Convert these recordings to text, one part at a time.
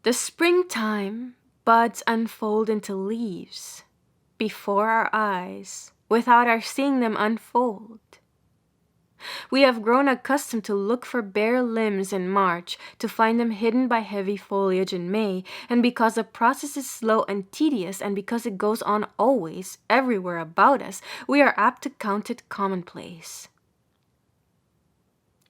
The springtime buds unfold into leaves before our eyes without our seeing them unfold. We have grown accustomed to look for bare limbs in March, to find them hidden by heavy foliage in May, and because the process is slow and tedious, and because it goes on always, everywhere about us, we are apt to count it commonplace.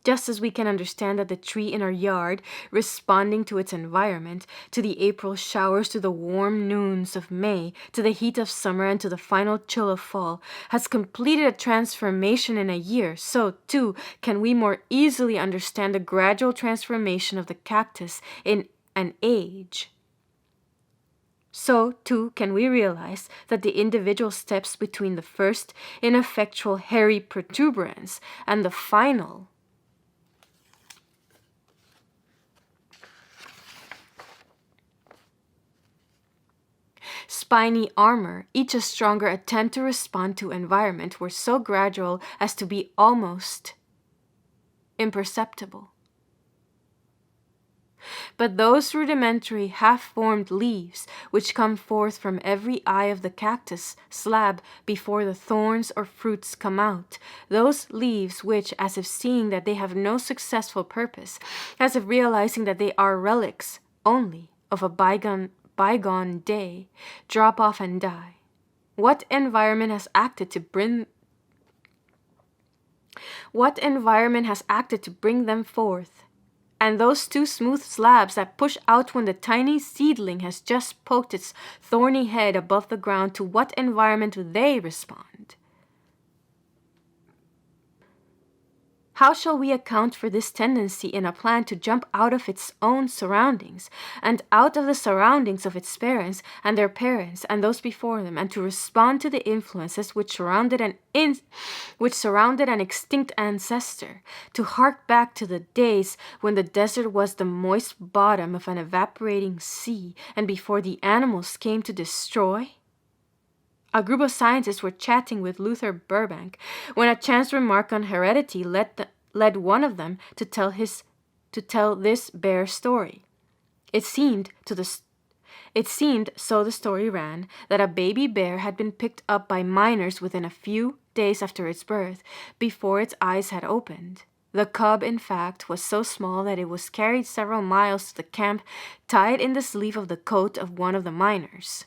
Just as we can understand that the tree in our yard, responding to its environment, to the April showers, to the warm noons of May, to the heat of summer, and to the final chill of fall, has completed a transformation in a year, so, too, can we more easily understand the gradual transformation of the cactus in an age. So, too, can we realize that the individual steps between the first ineffectual hairy protuberance and the final spiny armor, each a stronger attempt to respond to environment, were so gradual as to be almost imperceptible. But those rudimentary half-formed leaves which come forth from every eye of the cactus slab before the thorns or fruits come out, those leaves which, as if seeing that they have no successful purpose, as if realizing that they are relics only of a bygone day, drop off and die. What environment has acted to bring them forth? And those two smooth slabs that push out when the tiny seedling has just poked its thorny head above the ground, to what environment do they respond? How shall we account for this tendency in a plant to jump out of its own surroundings, and out of the surroundings of its parents and their parents and those before them, and to respond to the influences which surrounded an extinct ancestor, to hark back to the days when the desert was the moist bottom of an evaporating sea, and before the animals came to destroy? A group of scientists were chatting with Luther Burbank when a chance remark on heredity led one of them to tell this bear story. It seemed, so the story ran, that a baby bear had been picked up by miners within a few days after its birth, before its eyes had opened. The cub, in fact, was so small that it was carried several miles to the camp, tied in the sleeve of the coat of one of the miners.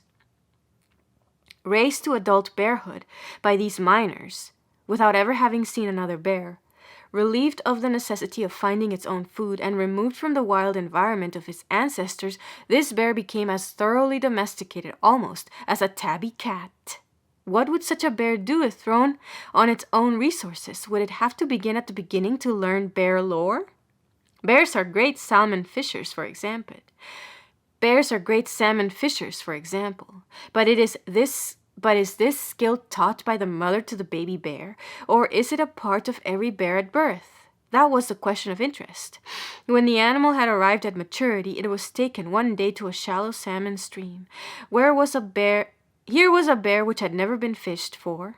Raised to adult bearhood by these miners, without ever having seen another bear, relieved of the necessity of finding its own food, and removed from the wild environment of its ancestors, this bear became as thoroughly domesticated almost as a tabby cat. What would such a bear do if thrown on its own resources? Would it have to begin at the beginning to learn bear lore? Bears are great salmon fishers, for example. But is this skill taught by the mother to the baby bear, or is it a part of every bear at birth? That was the question of interest. When the animal had arrived at maturity, it was taken one day to a shallow salmon stream. Here was a bear which had never been fished for.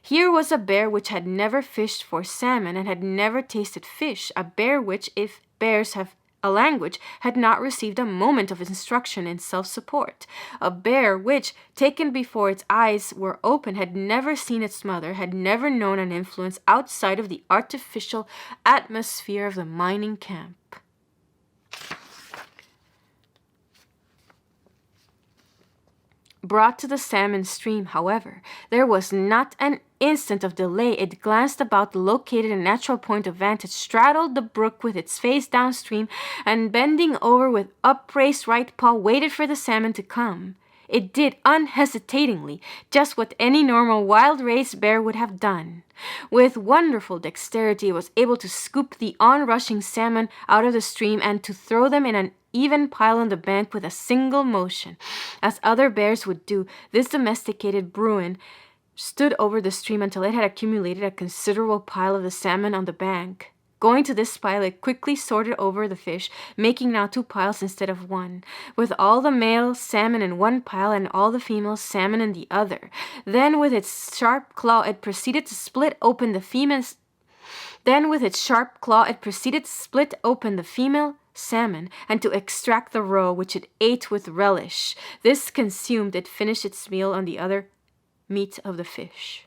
Here was a bear which had never fished for salmon and had never tasted fish, a bear which, if bears have a language, had not received a moment of instruction in self-support, a bear which, taken before its eyes were open, had never seen its mother, had never known an influence outside of the artificial atmosphere of the mining camp. Brought to the salmon stream, however, there was not an instant of delay. It glanced about, located a natural point of vantage, straddled the brook with its face downstream, and bending over with upraised right paw, waited for the salmon to come. It did unhesitatingly just what any normal wild-raised bear would have done. With wonderful dexterity, it was able to scoop the onrushing salmon out of the stream and to throw them in an even pile on the bank with a single motion. As other bears would do, this domesticated Bruin stood over the stream until it had accumulated a considerable pile of the salmon on the bank. Going to this pile, it quickly sorted over the fish, making now 2 piles instead of 1, with all the male salmon in one pile and all the female salmon in the other. Then with its sharp claw, it proceeded to split open the female salmon and to extract the roe, which it ate with relish. This consumed, it finished its meal on the other meat of the fish.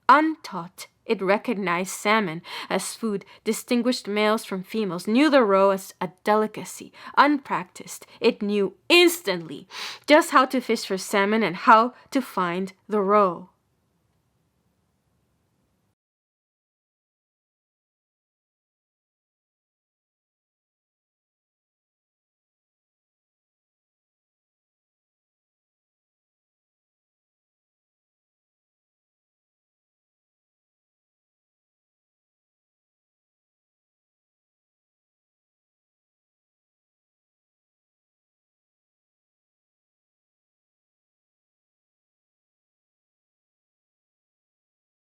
Untaught, it recognized salmon as food, distinguished males from females, knew the roe as a delicacy. Unpracticed, it knew instantly just how to fish for salmon and how to find the roe.